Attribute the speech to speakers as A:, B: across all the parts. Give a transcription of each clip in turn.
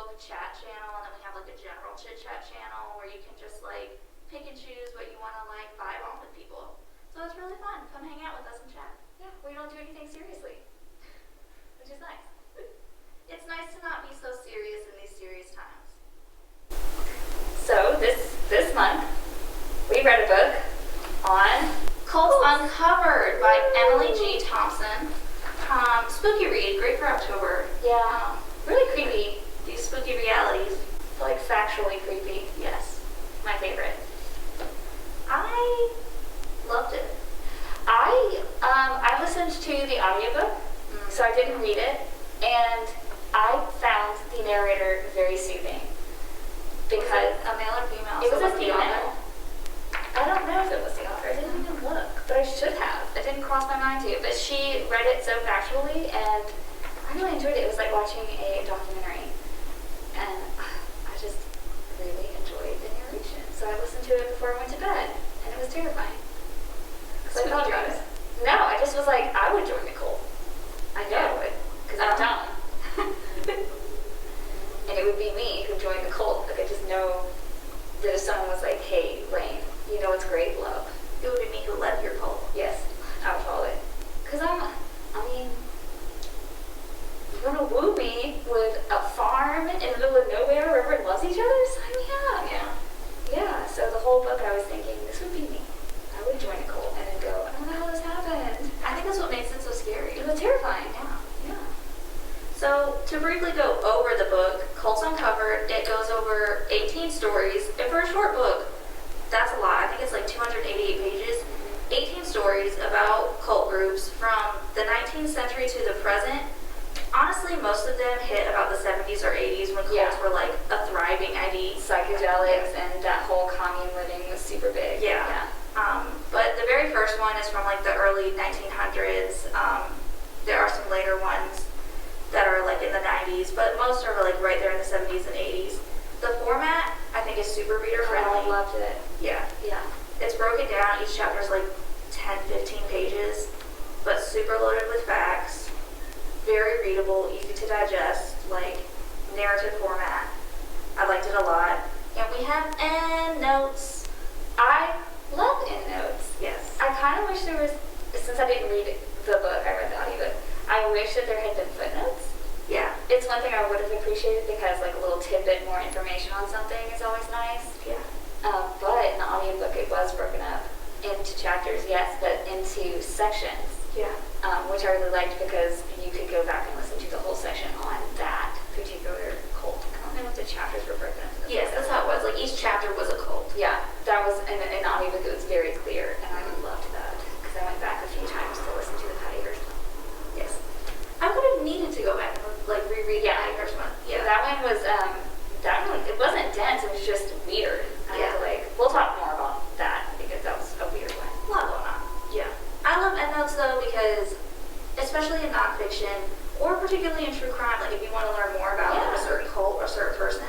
A: book chat channel, and then we have like a general chit chat channel where you can just like pick and choose what you want to like vibe on with people. So it's really fun. Come hang out with us and chat.
B: Yeah, we don't do anything seriously, which is nice.
A: It's nice to not be so serious in these serious times.
B: So this month, we read a book on
A: Cults Uncovered by Emily G. Thompson. Spooky read, great for October.
B: Yeah, really creepy.
A: These spooky realities.
B: Like factually creepy.
A: Yes.
B: My favorite.
A: I loved it.
B: I listened to the audiobook, so I didn't read it, and I found the narrator very soothing. Because
A: was it a male or female?
B: it was
A: So
B: a
A: the
B: female.
A: author?
B: I don't know if it was the author. I didn't even look, but I should have. It didn't cross my mind to. But she read it so factually, and I really enjoyed it. It was like watching a documentary, and I just really enjoyed the narration. So I listened to it before I went to bed, and it was terrifying. So I thought about it. No, I just was like, I would join the cult. I know I would, because I'm dumb. And it would be me who joined the cult. Like I just know that if someone was like, hey, Rain, you know it's great love.
A: It would be me who led your cult.
B: Yes, I would follow it. Because you want to woo me with a farm in the middle of nowhere where everyone loves each other? Sign me up. Yeah, so the whole book I was thinking, this would be me. I would join a cult and then go, I don't know how this happened.
A: I think that's what makes it so scary.
B: It was terrifying. Yeah.
A: So, to briefly go over the book, Cults Uncovered, it goes over 18 stories. And for a short book, that's a lot. I think it's like 288 pages. 18 stories about cult groups from the 19th century to the present. Honestly, most of them hit about the 70s or 80s when cults were like a thriving idea.
B: Psychedelics and that whole commune living was super big.
A: Yeah. But the very first one is from like the early 1900s. There are some later ones that are like in the 90s, but most are like right there in the 70s and 80s. The format, I think, is super reader friendly.
B: I loved it.
A: Yeah. It's broken down. Each chapter is like 10, 15 pages, but super loaded with facts. Very readable, easy to digest, like narrative format. I liked it a lot. And we have endnotes.
B: I love endnotes.
A: Yes.
B: I kind of wish there was, since I didn't read the book, I read the audiobook, I wish that there had been footnotes.
A: Yeah.
B: It's one thing I would have appreciated because like a little tidbit more information on something is always nice.
A: Yeah.
B: But in the audiobook it was broken up into chapters, yes, but into sections.
A: Yeah.
B: Which I really liked because you could go back and listen to the whole section on that particular cult. I don't know if the chapters were broken up.
A: Yes, that's how it was. Like each chapter was a cult.
B: Yeah, that was in the audiobook. It was very clear, and I loved that because I went back a few times to listen to the Patty Hearst one.
A: Yes. I would have needed to go back and like reread the Patty Hearst one. Yeah.
B: That one was it wasn't dense. It was just weird. I had to we'll talk more about that because that was a weird one.
A: A lot going on. Yeah. I love endnotes though because, especially in nonfiction or particularly in true crime, like if you want to learn more about like, a certain cult or a certain person,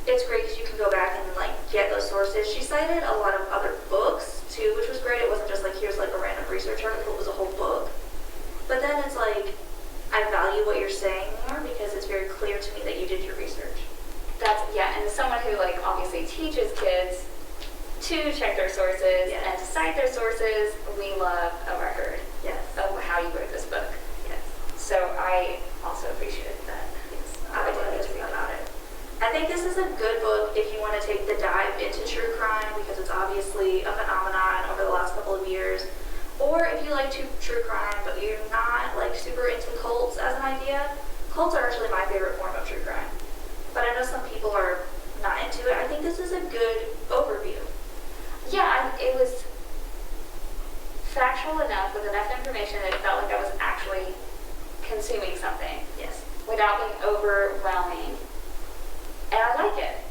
A: it's great because you can go back and like get those sources. She cited a lot of other books too, which was great. It wasn't just like here's like a random research article. It was a whole book. But then it's like I value what you're saying more because it's very clear to me that you did your research.
B: And as someone who like obviously teaches kids to check their sources and to cite their sources, we love a record of how you wrote this book.
A: Yes.
B: So I also appreciated that.
A: Yes. I would love to read about it. I think this is a good book if you want to take the dive into true crime because it's obviously a phenomenon over the last couple of years. Or if you like true crime but you're not like super into cults as an idea, cults are actually my favorite form of true crime. But I know some people are not into it. I think this is a good overview.
B: Yeah, it was factual enough with enough information that it felt like I was actually consuming something.
A: Yes.
B: Without being overwhelming. And I like it.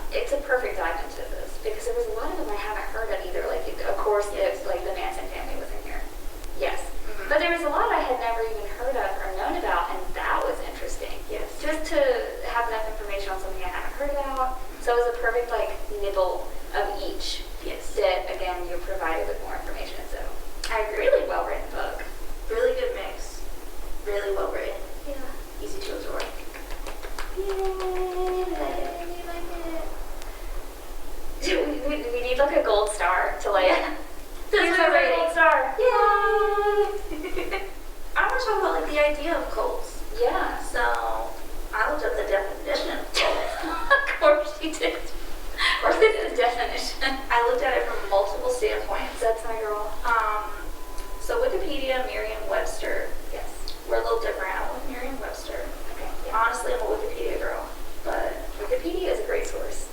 B: It's a perfect dive into this because there was a lot of them I haven't heard of either. Like, of course, it's like the Manson family was in here. Yes. Mm-hmm. But there was a lot I had never even heard of or known about, and that was interesting.
A: Yes.
B: Just to have enough information on something I haven't heard about. So it was a perfect like nibble of each.
A: Yes.
B: That again you're provided with more information. So
A: I agree.
B: Really well written book.
A: Really good mix. Really well written.
B: Yeah.
A: Easy to absorb.
B: We need like a gold star to like.
A: Yeah.
B: Here's our
A: rating.
B: gold star.
A: Yay! I want to talk about like the idea of cults.
B: Yeah.
A: So I looked up the definition of cults.
B: Of course you did. What is the definition?
A: I looked at it from multiple standpoints.
B: That's my girl.
A: So Wikipedia, Merriam-Webster.
B: Yes.
A: We're a little different. I went with Merriam-Webster.
B: Okay. Yeah.
A: Honestly, I'm a Wikipedia girl, but
B: Wikipedia is a great source.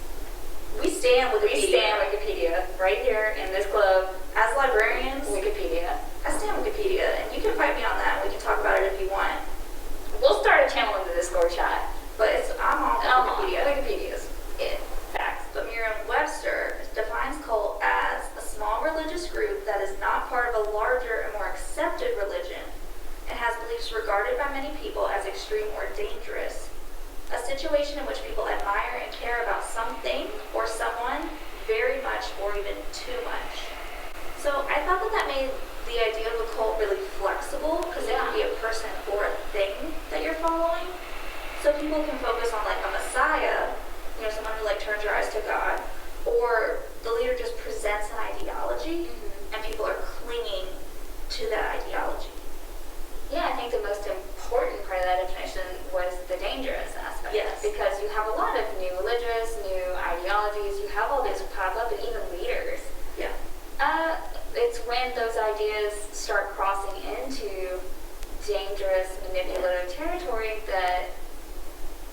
A: we stand Wikipedia.
B: We stand Wikipedia right here in this club.
A: As librarians,
B: Wikipedia.
A: I stand Wikipedia, and you can fight me on that. We can talk about it if you want.
B: We'll start a channel in the Discord chat.
A: But I'm on Wikipedia.
B: Wikipedia's it. Facts.
A: But Merriam-Webster defines cult as a small religious group that is not part of a larger and more accepted religion and has beliefs regarded by many people as extreme or dangerous. A situation in which people admire and care about something or someone very much or even too much. So I thought that made the idea of a cult really flexible because it can be a person or a thing that you're following. So people can focus on like a messiah, someone who like turns your eyes to God, or the leader just presents an ideology and people are clinging to that ideology.
B: Yeah, I think the most important part of that definition was the dangerous aspect.
A: Yes.
B: Because you have a lot of new religious, new ideologies, you have all these pop up and even leaders.
A: Yeah.
B: It's when those ideas start crossing into dangerous, manipulative territory that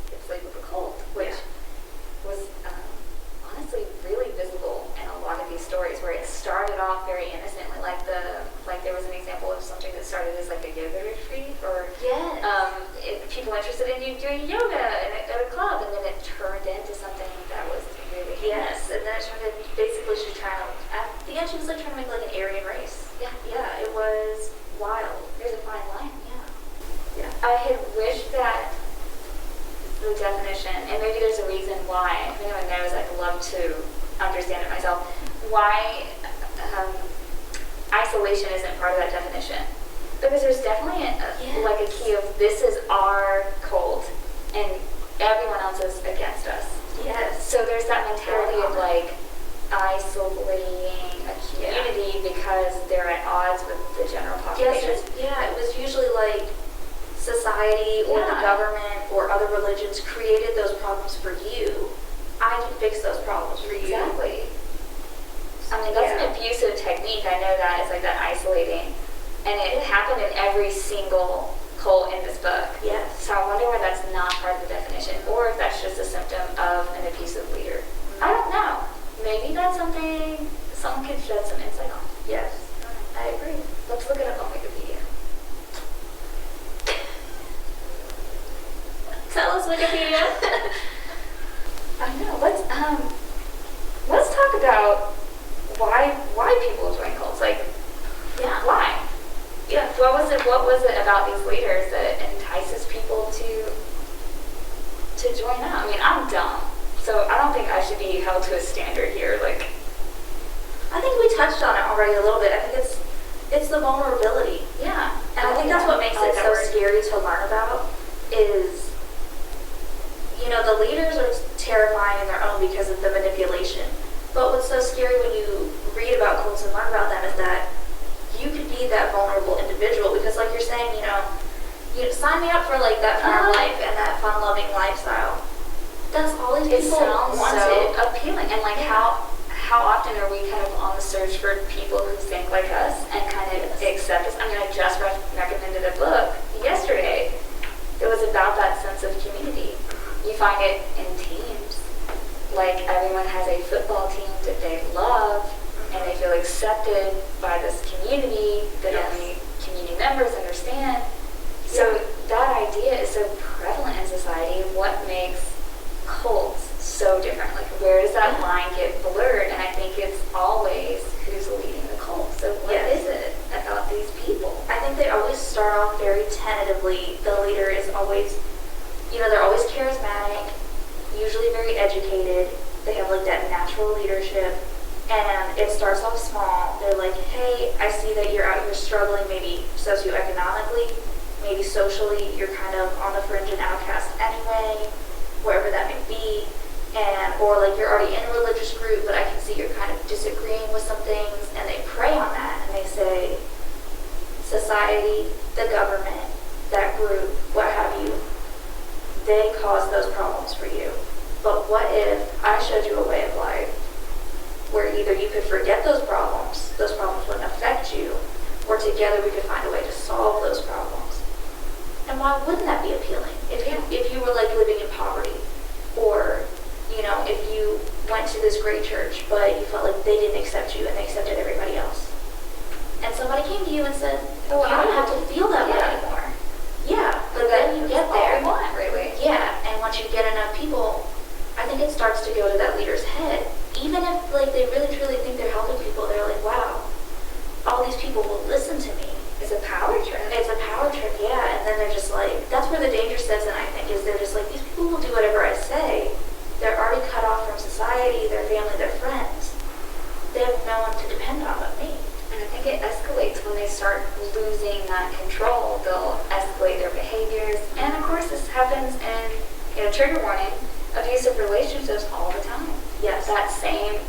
B: it's labeled a cult, which was honestly really visible in a lot of these stories where it started off very innocently, like there was an example of something that started as like a yoga retreat or people interested in you doing yoga at a club, and then it turned into something that was really heinous.
A: And then it turned into basically she was trying to, at the end she was like trying to make like an Aryan race. Yeah, it was wild.
B: There's a fine line.
A: Yeah.
B: I had wished that the definition, and maybe there's a reason why, if anyone knows, I'd love to understand it myself, why isolation isn't part of that definition. Because there's definitely like a key of this is our cult and everyone else is against us.
A: Yes.
B: So there's that mentality of like isolating a community because they're at odds with the general population.
A: It was usually like society or the government or other religions created those problems for you. I can fix those problems for you.
B: Exactly. I mean, that's an abusive technique. I know that. It's like that isolating. And it happened in every single cult in this book.
A: Yes.
B: So I wonder why that's not part of the definition, or if that's just a symptom of an abusive leader. I don't know. Maybe that's something someone could shed some insight on.
A: Yes. I agree.
B: Let's look it up on Wikipedia.
A: Tell us, Wikipedia.
B: I know. Let's talk about why people join cults. Like, why?
A: Yeah.
B: What was it about these leaders that entices people to join up? I mean, I'm dumb, so I don't think I should be held to a standard here. Like,
A: I think we touched on it already a little bit. I think it's the vulnerability.
B: Yeah.
A: And I think that's what makes it so scary to learn about is, the leaders are terrifying in their own because of the manipulation. But what's so scary when you read about cults and learn about them is that you could be that vulnerable individual because like you're saying, you sign me up for like that farm life and that fun-loving lifestyle. That's all these people wanted.
B: It sounds so appealing. And like how often are we kind of on the search for people who think like us and kind of accept us? I mean, I just recommended a book yesterday. It was about that sense of community. You find it in teams. Like everyone has a football team that they love and they feel accepted by this community that only community members understand. So that idea is so prevalent in society. What makes cults so different? Like where does that line get blurred? And I think it's always who's leading the cult. So what is it about these people?
A: I think they always start off very tentatively. The leader is always, they're always charismatic, usually very educated. They have like that natural leadership. And it starts off small. They're like, hey, I see that you're out here struggling maybe socioeconomically, maybe socially, you're kind of on the fringe and outcast anyway. or like you're already in a religious group, but I can see you're kind of disagreeing with some things, and they pray on that, and they say, society, the government, that group, what have you, they caused those problems for you. But what if I showed you a way of life where either you could forget those problems wouldn't affect you, or together we could find a way to solve those problems? And why wouldn't that be appealing? If you were like living in poverty, or if you went to this great church but you felt like they didn't accept you and they accepted everybody else, and somebody came to you and said, "Oh, I don't have to feel that way anymore." Yeah, but then you get there.
B: All we want, really.
A: Yeah, and once you get enough people, I think it starts to go to that leader's head. Even if like they really truly think they're helping people, they're like, "Wow, all these people will listen to me."
B: It's a power trip.
A: It's a power trip, yeah. And then they're just like, that's where the danger sets in, I think, is they're just like, these people will do whatever I say. They're already cut off from society, their family, their friends. They have no one to depend on but me.
B: And I think it escalates when they start losing that control. They'll escalate their behaviors. And of course, this happens in, trigger warning, abusive relationships all the time.
A: Yes.
B: That same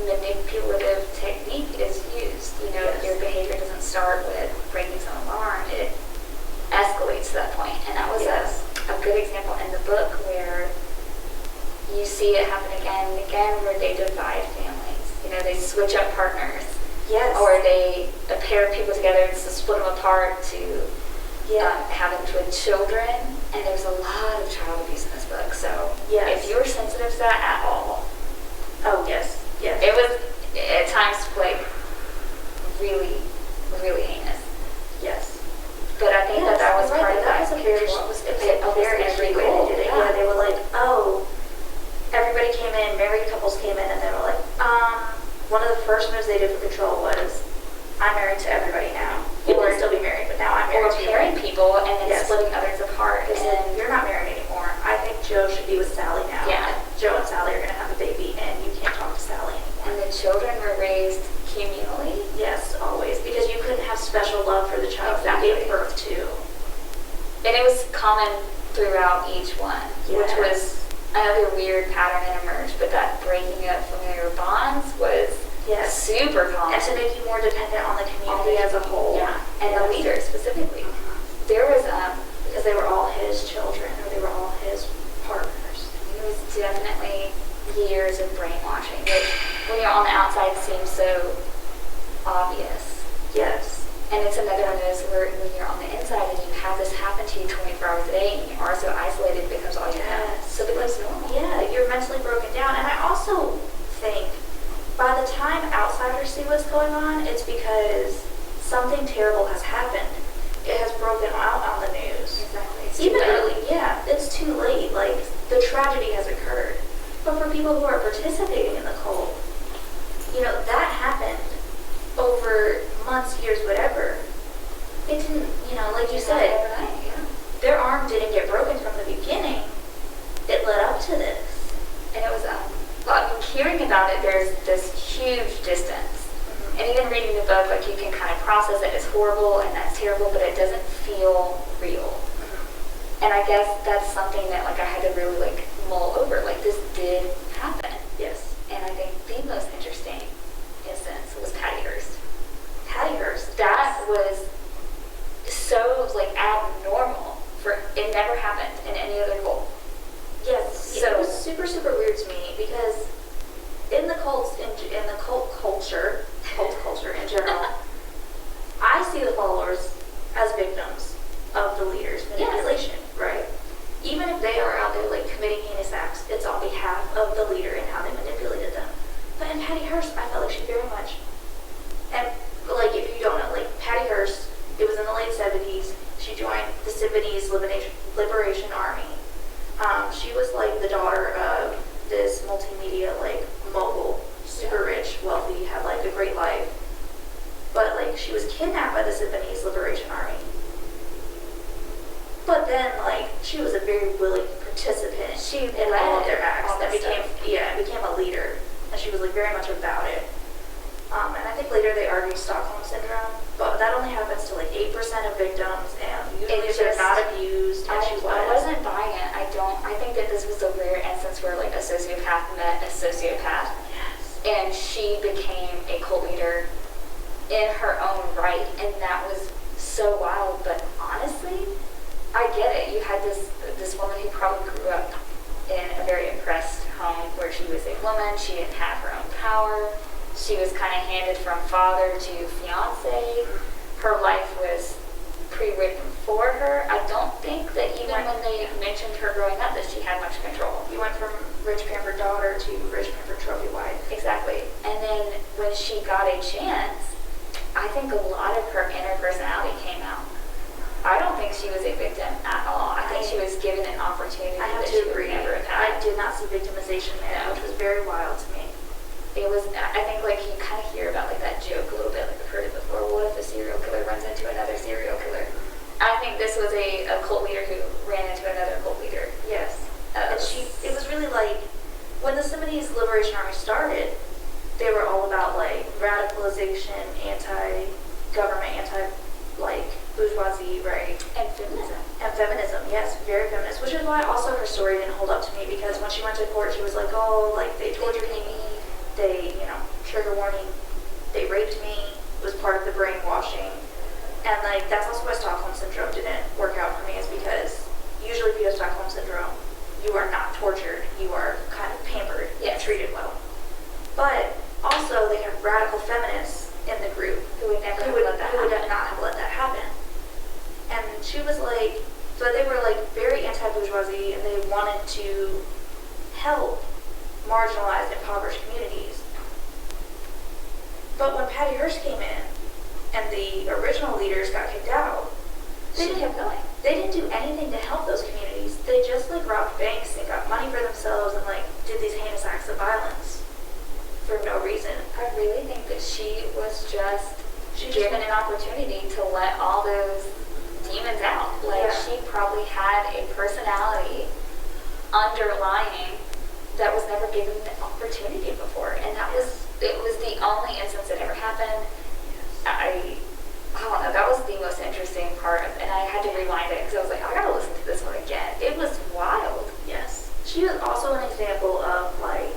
B: manipulative technique is used.
A: Yes.
B: Your behavior doesn't start with breaking someone's arm. It escalates to that point. And that was a good example in the book where you see it happen again and again, where they divide families. They switch up partners.
A: Yes.
B: Or they pair people together to split them apart to have them with children. And there's a lot of child abuse in this book. So if you're sensitive to that at all,
A: oh yes, yes.
B: it was at times like really, really heinous.
A: Yes.
B: But I think that was part of that.
A: That was a very key way they did it. Yeah, they were like, oh, everybody came in, married couples came in, and they were like, one of the first moves they did for control was, I'm married to everybody now. You can still be married, but now I'm married to you.
B: Or pairing people and then splitting others apart.
A: They said, you're not married anymore. I think Joe should be with Sally now.
B: Yeah.
A: Joe and Sally are going to have a baby, and you can't talk to Sally anymore.
B: And the children were raised communally.
A: Yes, always. Because you couldn't have special love for the child that you gave birth to.
B: And it was common throughout each one, which was another weird pattern that emerged, but that breaking up familiar bonds was super common.
A: And to make you more dependent on the community as a whole.
B: Yeah, and the leaders specifically. There was,
A: because they were all his children, or they were all his partners.
B: It was definitely years of brainwashing, which when you're on the outside seems so obvious.
A: Yes.
B: And it's another one of those where when you're on the inside and you have this happen to you 24 hours a day and you are so isolated, it becomes all you know. So it becomes normal.
A: Yeah, you're mentally broken down. And I also think by the time outsiders see what's going on, it's because something terrible has happened. It has broken out on the news.
B: Exactly. It's
A: Even
B: too
A: early, it's too late. Like, the tragedy has occurred. But for people who are participating in the cult, that happened over months, years, whatever. It didn't, like you said,
B: overnight,
A: their arm didn't get broken from the beginning. It led up to this.
B: And it was, hearing about it, there's this huge distance. And even reading the book, like, you can kind of process it as horrible and that's terrible, but it doesn't feel real. And I guess that's something that, like, I had to really, like, mull over. Like, this did happen.
A: Yes.
B: And I think the most interesting instance was Patty Hearst.
A: Patty Hearst.
B: That was so, like, abnormal. It never happened in any other cult.
A: Yes.
B: So,
A: it was super, super weird to me because in the cults, in the cult culture in general, I see the followers as victims of the leaders' manipulation, right? Even if they are out there like committing heinous acts, it's on behalf of the leader and how they manipulated them. But in Patty Hearst, I felt like she very much, and like if you don't know, like Patty Hearst, it was in the late 70s. She joined the Symbionese Liberation Army. She was like the daughter of this multimedia like mogul, super rich, wealthy, had like a great life. But like she was kidnapped by the Symbionese Liberation Army. But then like she was a very willing participant in all of their acts. That became a leader, and she was like very much about it. And I think later they argued Stockholm Syndrome, but that only happens to like 8% of victims, and usually they're not abused. And
B: I wasn't buying it. I think that this was a rare instance instance where like a sociopath met a sociopath, and she became a cult leader in her own right, and that was so wild. But honestly, I get it. You had this woman who probably grew up in a very oppressed home where she was a woman, she didn't have her own power, she was kind of handed from father to fiance, her life was pre-written for her. I don't think that even when they mentioned her growing up that she had much control.
A: You went from rich pampered daughter to rich pampered trophy wife.
B: Exactly. And then when she got a chance, I think a lot of her inner personality came out. I don't think she was a victim at all. I think she was given an opportunity
A: I have
B: that
A: to
B: she would
A: agree.
B: never have
A: I
B: had.
A: did not see victimization there, which was very wild to me.
B: It was, I think, like, you kind of hear about, like, that joke a little bit, like, I've heard it before. What if a serial killer runs into another serial killer? I think this was a cult leader who ran into another cult leader.
A: Yes. And it was really like, when the Sudanese Liberation Army started, they were all about, like, radicalization, anti-government, like, bourgeoisie, right?
B: And feminism.
A: And feminism, yes, very feminist. Which is why also her story didn't hold up to me, because when she went to court, she was like, oh, like, they tortured me, they, trigger warning, they raped me, was part of the brainwashing. And, like, that's also why Stockholm Syndrome didn't work out for me, is because usually if you have Stockholm Syndrome, you are not tortured, you are kind of pampered and treated well. But also, they have radical feminists in the group
B: Who would not
A: have let that happen. And she was like, so they were like very anti-bourgeoisie, and they wanted to help marginalized, impoverished communities. But when Patty Hearst came in and the original leaders got kicked out,
B: She kept going.
A: they didn't do anything to help those communities. They just like robbed banks and got money for themselves and like did these heinous acts of violence for no reason.
B: I really think that she was just given an opportunity to let all those demons out. Like,
A: Yeah.
B: she probably had a personality underlying that was never given the opportunity before. And it was the only instance that ever happened. I don't know, that was the most interesting part. And I had to rewind it because I was like, I gotta listen to this one again. It was wild.
A: Yes. She was also an example of like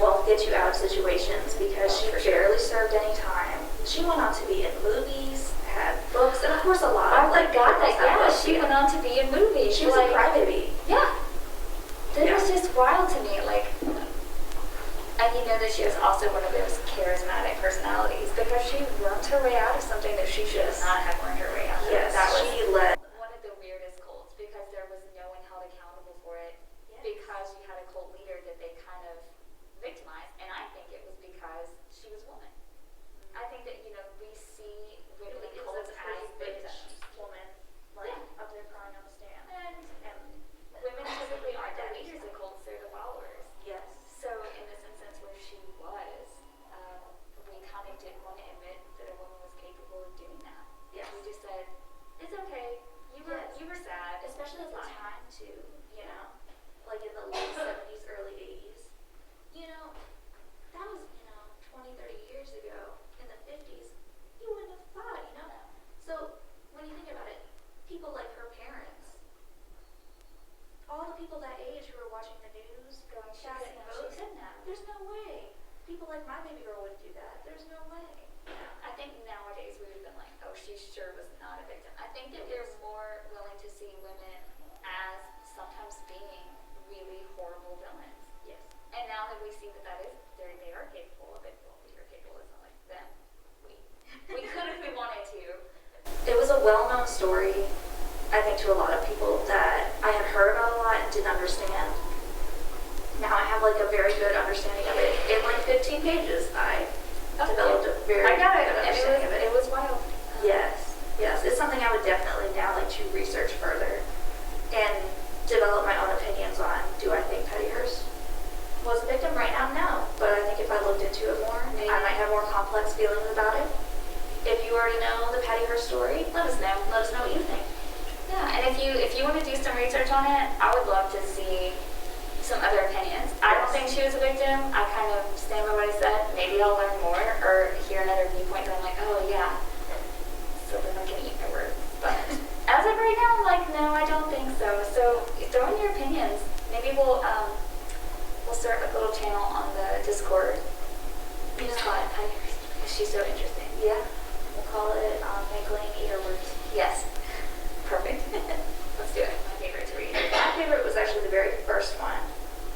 A: wealth gets you out of situations, because she barely served any time. She went on to be in movies, had books, and of course a lot of like
B: forgot that.
A: couples have
B: Yeah,
A: books,
B: she went on to be in movies.
A: She was a crybaby.
B: Yeah. That
A: Yeah.
B: was just wild to me. Like, and you know that she was also one of those charismatic personalities because she learned her way out of something that she should not have learned her way out of.
A: Yes,
B: That was
A: she led.
B: one of the weirdest cults because there was no one held accountable for it.
A: Yes.
B: Because you had a cult leader that they kind of victimized, and I think it was because she was a woman. I think that, we see women in cults as victims.
A: Woman, like up there crying on the stand.
B: And women typically aren't the leaders of cults, they're the followers.
A: Yes.
B: So in this instance where she was, we kind of didn't want to admit that a woman was capable of doing that.
A: Yes.
B: We just said, it's okay, you were sad.
A: Especially at the
B: It's fine.
A: time too, like in the late 70s, early 80s. That was, 20, 30 years ago. In the 50s, you wouldn't have thought, So when you think about it, people like her parents, all the people that age who were watching the news,
B: Going, she
A: casting votes,
B: couldn't have.
A: there's no way. People like my baby girl wouldn't do that. There's no way.
B: I think nowadays we would have been like, oh, she sure was not a victim. I think that we're more willing to see women as sometimes being really horrible villains.
A: Yes.
B: And now that we see that is, they are capable of it. Well, we are capable, it's not like them. We could if we wanted to.
A: It was a well-known story, I think, to a lot of people that I had heard about a lot and didn't understand. Now I have like a very good understanding of it. In like 15 pages, I developed a very
B: I got it.
A: good
B: And
A: understanding of it.
B: it was wild.
A: Yes, yes. It's something I would definitely now like to research further and develop my own opinions on. Do I think Patty Hearst was a victim right now? No. But I think if I looked into it more, I might have more complex feelings about it. If you already know the Patty Hearst story, let us know. Let us know what you think.
B: Yeah, and if you want to do some research on it, I would love to see some other opinions. I don't think she was a victim. I kind of stand by what I said. Maybe I'll learn more or hear another viewpoint that I'm like, oh yeah, so then I'm going to eat my words. But as of right now, I'm like, no, I don't think so. So throw in your opinions. Maybe we'll we'll start like a little channel on the Discord. We just call it Hearst because she's so interesting.
A: Yeah.
B: We'll call it Make Lane Eat Her Words. Yes. Perfect. Let's do it. My favorite to read.
A: My favorite was actually the very first one.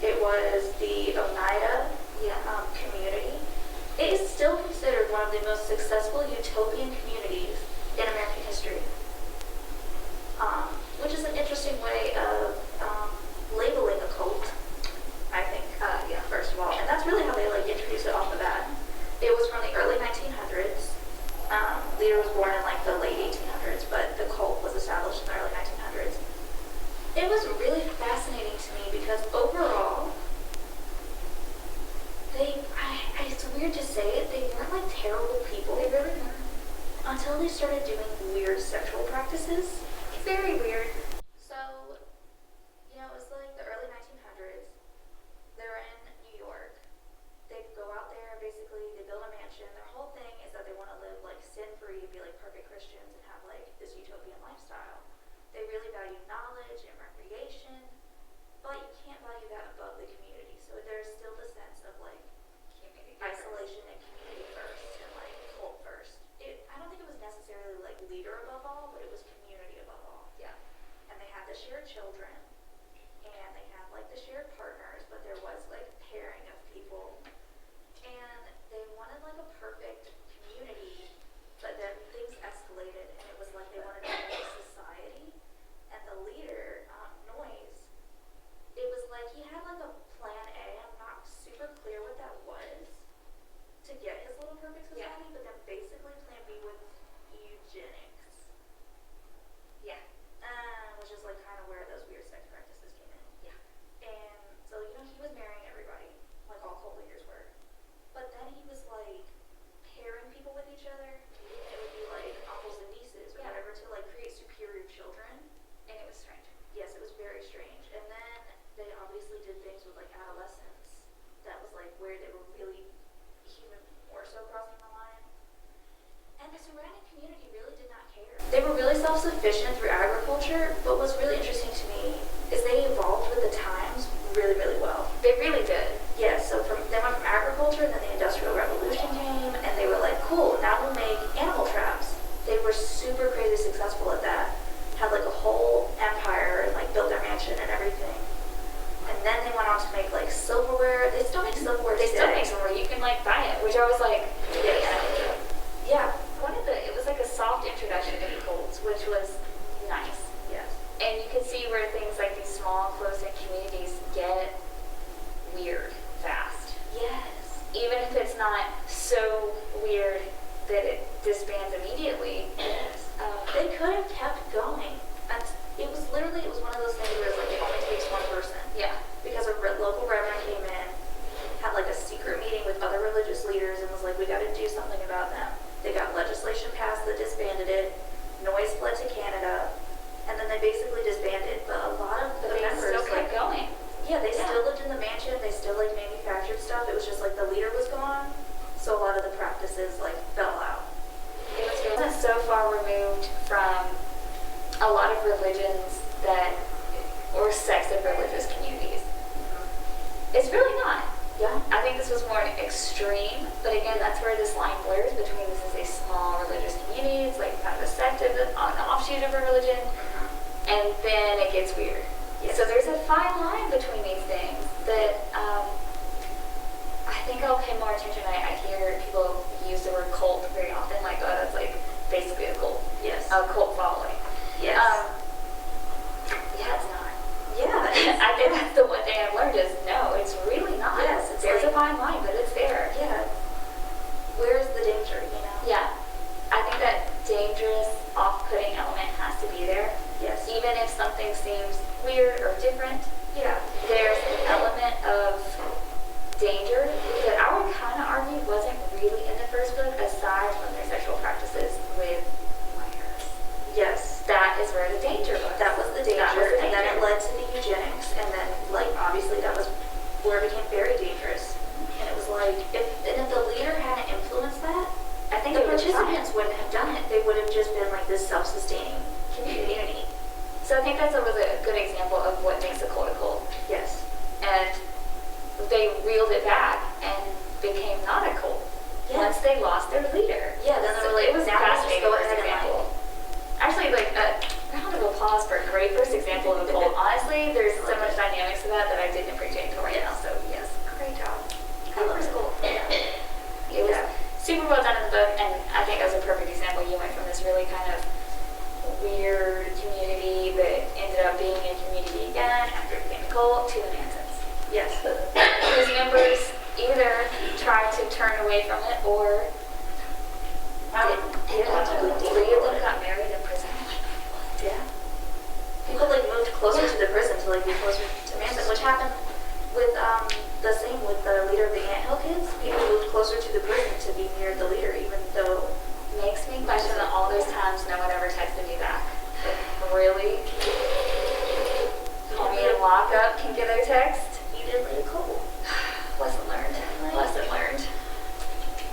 A: It was the Oneida community. It is still considered one of the most successful utopian communities in American history. Which is an interesting way of labeling a cult, I think, first of all. And that's really how they like introduced it off the bat. It was from the early 1900s. Leader was born in like the late 1800s, but the cult was established in the early 1900s. It was really fascinating to me because overall, it's weird to say it, they weren't like terrible people.
B: They really weren't.
A: Until they started doing weird sexual practices.
B: Very weird.
A: So, it was like the early 1900s. They're in New York. They go out there, basically, they build a mansion. Their whole thing is that they want to live like sin-free, be like perfect Christians, and have like this utopian lifestyle. They really value knowledge and recreation, but you can't value that above the community. So there's still the sense of like isolation and community first, and like cult first. I don't think it was necessarily like leader above all, but it was community above all.
B: Yeah.
A: And they had the shared children, and they had like the shared partners, but there was like pairing of people, and they wanted like a perfect community, but then things escalated, and it was like they wanted to make a society, and the leader, Noyes, it was like he had like a plan A. I'm not super clear what that was to get his little perfect society, but then basically plan B was eugenics.
B: Yeah.
A: Which is like kind of where those weird sex practices came in.
B: Yeah.
A: And so, he was marrying everybody, like all cult leaders were. But then he was like pairing people with each other. It would be like uncles and nieces or whatever to like create superior children.
B: And it was strange.
A: Yes, it was very strange. And then they obviously did things with like adolescents. That was like where they were really even more so crossing the line. And the surrounding community really did not care. They were really self-sufficient through agriculture, but what's really interesting to me is they evolved with the times really, really well.
B: They really did.
A: Yeah, so they went from agriculture, and then the Industrial Revolution came, and they were like, cool, now we'll make animal traps. They were super crazy successful at that. Had like a whole empire, and like built their mansion and everything. And then they went on to make like silverware. They still make silverware
B: They
A: today.
B: still make silverware. You can like buy it, which I was like,
A: Yeah.
B: it was like a soft introduction to cults, which was nice.
A: Yes.
B: And you could see where things like these small, close-in communities get weird fast.
A: Yes.
B: Even if it's not so weird that it disbands immediately.
A: Yes. They could have kept going. And it was one of those things where it's like it only takes one person.
B: Yeah.
A: Because a local reverend came in, had like a secret meeting with other religious leaders, and was like, we got to do something about them. They got legislation passed that disbanded it. Noyes fled to Canada, and then they basically disbanded. But a lot of the
B: They
A: members
B: still kept going.
A: Yeah, they still lived in the mansion. They still like manufactured stuff. It was just like the leader was gone, so a lot of the practices like fell out.
B: It was so far removed from a lot of religions or sects of religious communities. It's really not.
A: Yeah.
B: I think this was more extreme, but again, that's where this line blurs between this is a small religious community, it's like kind of a sect of an offshoot of a religion, and then it gets weird.
A: Yes.
B: So there's a fine line between these things that I think I'll pay more attention. I hear people use the word cult very often, like, oh, that's like basically a cult.
A: Yes.
B: A cult following.
A: Yes.
B: Yeah, it's not.
A: Yeah.
B: I think that's the one thing I've learned is no, it's really not.
A: Yes, it's
B: there's
A: like-
B: a fine line, but it's there.
A: Yeah. Where's the danger,
B: Yeah. I think that dangerous, off-putting element has to be there.
A: Yes.
B: Even if something seems weird or different,
A: Yeah.
B: there they reeled it back and became not a cult.
A: Yeah.
B: Once they lost their leader.
A: Yeah, then they were like,
B: it was
A: now let's just
B: fascinating
A: go
B: first
A: ahead and
B: example. Actually, like a round of applause for a great first example of a cult. Honestly, there's so much dynamics to that I didn't appreciate until right now. So yes, great job.
A: I love it.
B: Cool. It was super well done in the book, and I think that was a perfect example. You went from this really kind of weird community that ended up being a community again after it became a cult to the Mansons.
A: Yes.
B: Whose members either tried to turn away from it or didn't. Three of them got married in prison.
A: Yeah. People like moved closer to the prison to like be closer to Manson, which happened with the same with the leader of the Anthill kids. People moved closer to the prison to be near the leader, even though
B: Makes me question that all those times no one ever texted me back. Like, really? Homie in lockup can get a text?
A: you didn't lead a cult.
B: Lesson learned. Lesson learned.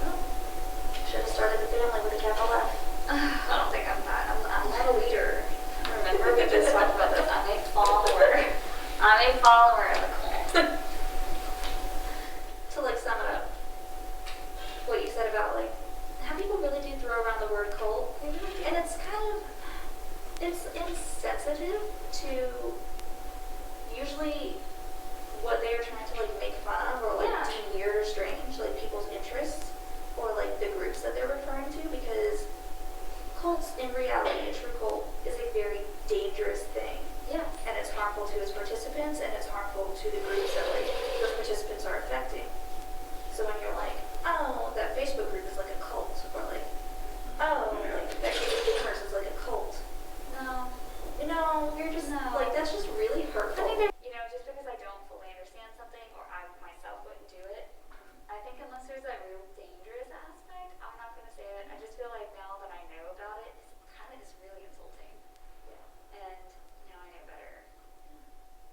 A: Well, should have started the family with a capital F.
B: I don't think I'm that. I'm not a leader. Remember, we just talked about this. I'm a follower. I'm a follower of a cult.
A: To like sum it up, what you said about like how people really do throw around the word cult, and it's kind of insensitive to usually what they're trying to like make fun of or like deem weird or strange, like people's interests or like the groups that they're referring to, because cults in reality, a true cult is a very dangerous thing.
B: Yeah.
A: And it's harmful to its participants, and it's harmful to the groups that like those participants are affecting. So when you're like, oh, that Facebook group is like a cult, or like, oh, like that gamers is like a cult.
B: No.
A: You're just
B: No.
A: like, that's just really hurtful.
B: I think that, just because I don't fully understand something or I myself wouldn't do it, I think unless there's that real dangerous aspect, I'm not going to say it. I just feel like now that I know about it, it's kind of just really insulting.
A: Yeah.
B: And now I know better.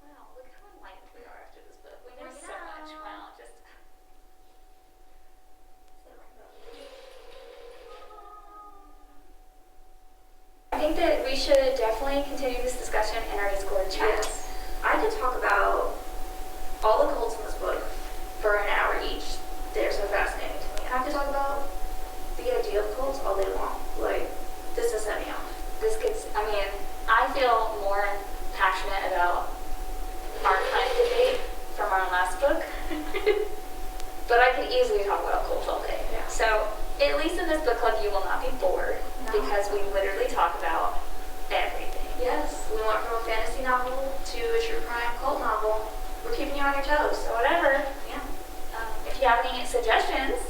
B: Wow, look how enlightened we are after this book. We know
A: I
B: so much.
A: know.
B: Wow, just... I think that we should definitely continue this discussion in our Discord chat.
A: Yes. I could talk about all the cults in this book for an hour each. They're so fascinating to me. And I could talk about the idea of cults all day long. Like, this has set me off.
B: This gets, I feel more passionate about our climate debate from our last book. But I could easily talk about cults all day.
A: Yeah.
B: So, at least in this book club, you will not be bored because we literally talk about everything.
A: Yes, we went from a fantasy novel to a true crime cult novel. We're keeping you on your toes.
B: So whatever.
A: Yeah.
B: If you have any suggestions,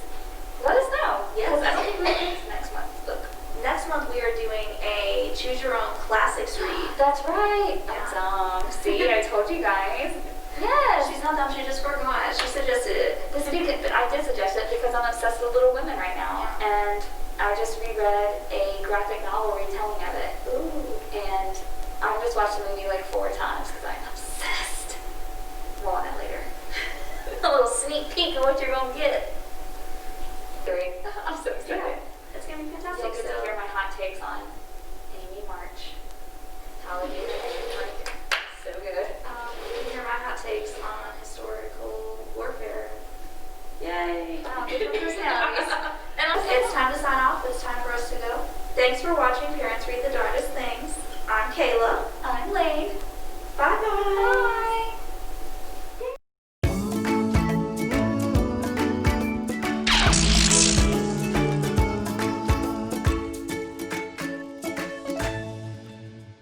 B: let us know.
A: Yes.
B: Because I don't think we're doing this next month's book.
A: Next month we are doing a choose your own classics read.
B: That's right.
A: Yeah.
B: That's see, I told you guys. Yes.
A: She's not dumb, she just forgot. She suggested it.
B: But I did suggest it because I'm obsessed with Little Women right now. And I just reread a graphic novel retelling of it.
A: Ooh.
B: And I just watched the movie like 4 times because I'm obsessed. More on that later.
A: A little sneak peek of what you're going to get.
B: 3. I'm so excited.
A: Yeah. It's going to be fantastic.
B: You'll get to hear my hot takes on